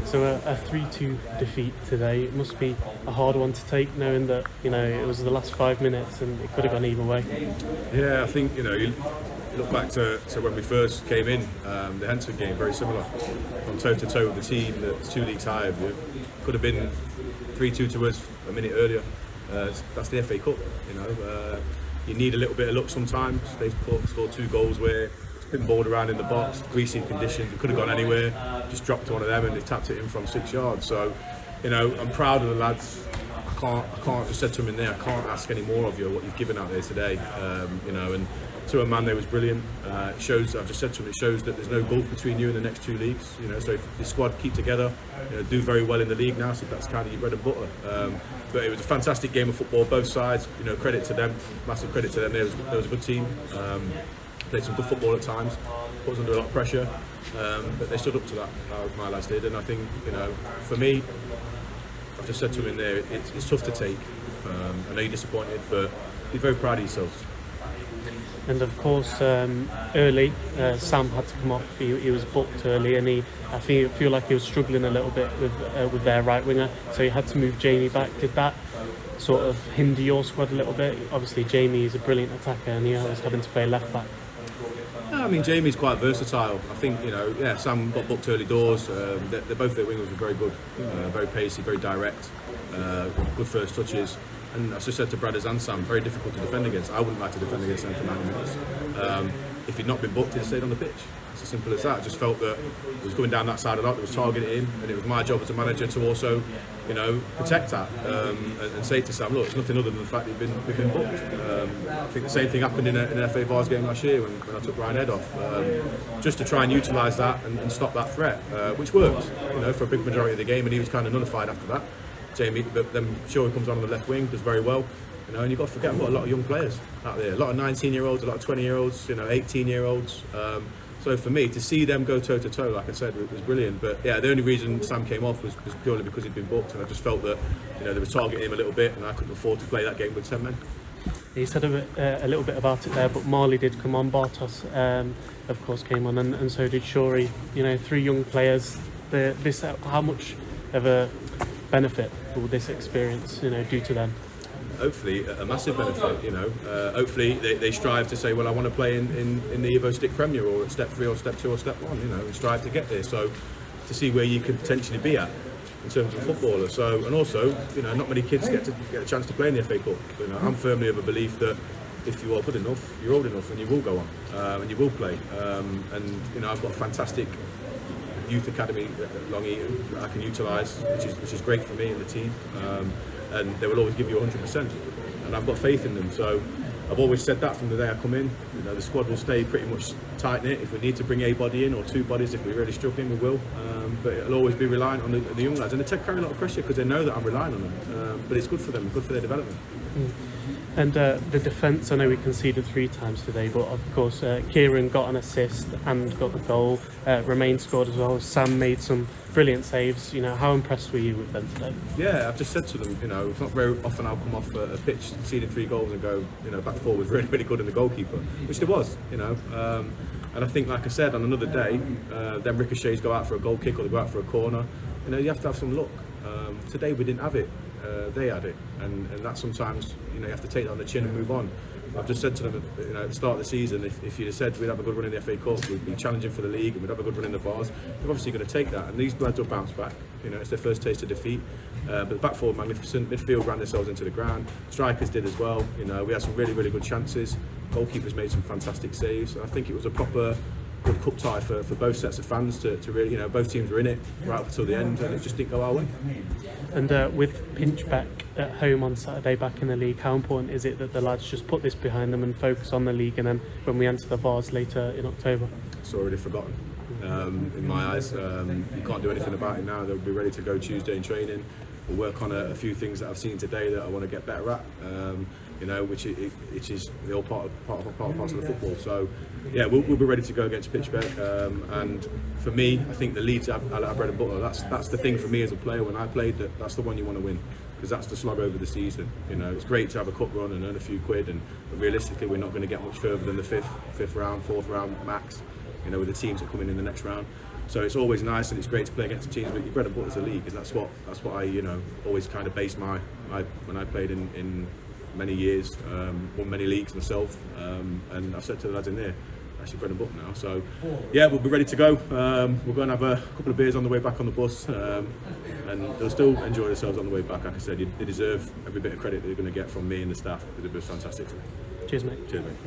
So a 3-2 defeat today, it must be a hard one to take, knowing that, it was the last 5 minutes and it could have gone either way. Yeah, I think, you look back to when we first came in, the Hensford game, very similar. On toe-to-toe with the team that's 2 leagues higher. It could have been 3-2 to us a minute earlier. That's the FA Cup, You need a little bit of luck sometimes. They've scored 2 goals where been balled around in the box, greasy conditions, it could have gone anywhere, just dropped one of them and they tapped it in from 6 yards. So, I'm proud of the lads. I can't just said to them in there, I can't ask any more of you what you've given out there today. And to a man, they was brilliant. It shows, I've just said to them, it shows that there's no gulf between you and the next 2 leagues. So if the squad keep together, do very well in the league now, so that's kind of your bread and butter. But it was a fantastic game of football, both sides. Credit to them, massive credit to them. There was a good team. Played some good football at times, put us under a lot of pressure, but they stood up to that, my lads did, and I think, for me, I've just said to him in there, it's tough to take. I know you're disappointed, but be very proud of yourselves. And of course, early, Sam had to come off. He was booked early, and I feel like he was struggling a little bit with their right winger, so he had to move Jamie back. Did that sort of hinder your squad a little bit? Obviously, Jamie is a brilliant attacker, and he was having to play left back. I mean, Jamie's quite versatile. I think, Sam got booked early doors. Both their wingers were very good, very pacey, very direct, good first touches. And as I said to Bradders and Sam, very difficult to defend against. I wouldn't like to defend against them for 90 minutes. If he'd not been booked, he'd stayed on the pitch. It's as simple as that. I just felt that it was going down that side a lot, it was targeting him, and it was my job as a manager to also, protect that and say to Sam, look, it's nothing other than the fact that we've been booked. I think the same thing happened in an FA Vars game last year when I took Ryan Head off, just to try and utilise that and stop that threat, which worked, for a big majority of the game, and he was kind of nullified after that. Jamie, but then Shaw comes on the left wing, does very well, and you've got to forget we've got a lot of young players out there, a lot of 19-year-olds, a lot of 20-year-olds, 18-year-olds. So for me, to see them go toe-to-toe, like I said, it was brilliant. But yeah, the only reason Sam came off was purely because he'd been booked, and I just felt that they were targeting him a little bit, and I couldn't afford to play that game with 10 men. You said a little bit about it there, but Marley did come on. Bartos, of course, came on, and so did Shorey. 3 young players. How much of a benefit will this experience, do to them? Hopefully a massive benefit, hopefully they strive to say, well, I want to play in the Evo Stick Premier or at step 3 or step 2 or step 1, and strive to get there, so to see where you could potentially be at in terms of footballer. So, and also, not many kids get a chance to play in the FA Cup. I'm firmly of a belief that if you are good enough, you're old enough, and you will go on, and you will play. And I've got a fantastic youth academy at Long Eaton that I can utilise, which is great for me and the team. And they will always give you 100%, and I've got faith in them. So I've always said that from the day I come in. The squad will stay pretty much tight knit. If we need to bring a body in or 2 bodies, if we're really struggling, we will. But it'll always be reliant on the young lads, and they carry a lot of pressure because they know that I'm relying on them. But it's good for them, good for their development. And the defence, I know we conceded 3 times today, but of course Kieran got an assist and got the goal. Romain scored as well. Sam made some brilliant saves. How impressed were you with them today? Yeah, I've just said to them, it's not very often I'll come off a pitch conceding 3 goals and go, back four was really, really good in the goalkeeper, which there was, And I think, like I said, on another day, then ricochets go out for a goal kick or they go out for a corner. You have to have some luck. Today we didn't have it. They had it, and that sometimes you have to take that on the chin and move on. I've just said to them at the start of the season, if you'd have said we'd have a good run in the FA Cup, we'd be challenging for the league and we'd have a good run in the Vars, they're obviously going to take that, and these lads will bounce back. It's their first taste of defeat, but the back four magnificent, midfield ran themselves into the ground, strikers did as well. We had some really, really good chances, goalkeepers made some fantastic saves, and I think it was a proper good cup tie for both sets of fans to really, both teams were in it right up until the end, and it just didn't go our way. And with Pinch back at home on Saturday, back in the league, how important is it that the lads just put this behind them and focus on the league, and then when we enter the Vars later in October? It's already forgotten in my eyes. You can't do anything about it now. They'll be ready to go Tuesday in training. We'll work on a few things that I've seen today that I want to get better at. Which is the whole part of the football. So, yeah, we'll be ready to go against Pitchbeck. And for me, I think the Leeds are bread and butter. That's the thing for me as a player. When I played, that's the one you want to win, because that's the slog over the season. It's great to have a cup run and earn a few quid, but realistically, we're not going to get much further than the fifth round, 4th round max. With the teams that come in the next round. So it's always nice and it's great to play against teams, but your bread and butter is the league, and that's what I always kind of base my when I played in many years, won many leagues myself, and I've said to the lads in there, that's your bread and butter now. So yeah, we'll be ready to go. We're going to have a couple of beers on the way back on the bus, and they'll still enjoy themselves on the way back. Like I said, they deserve every bit of credit they're going to get from me and the staff. It was fantastic. Cheers, mate. Cheers, mate.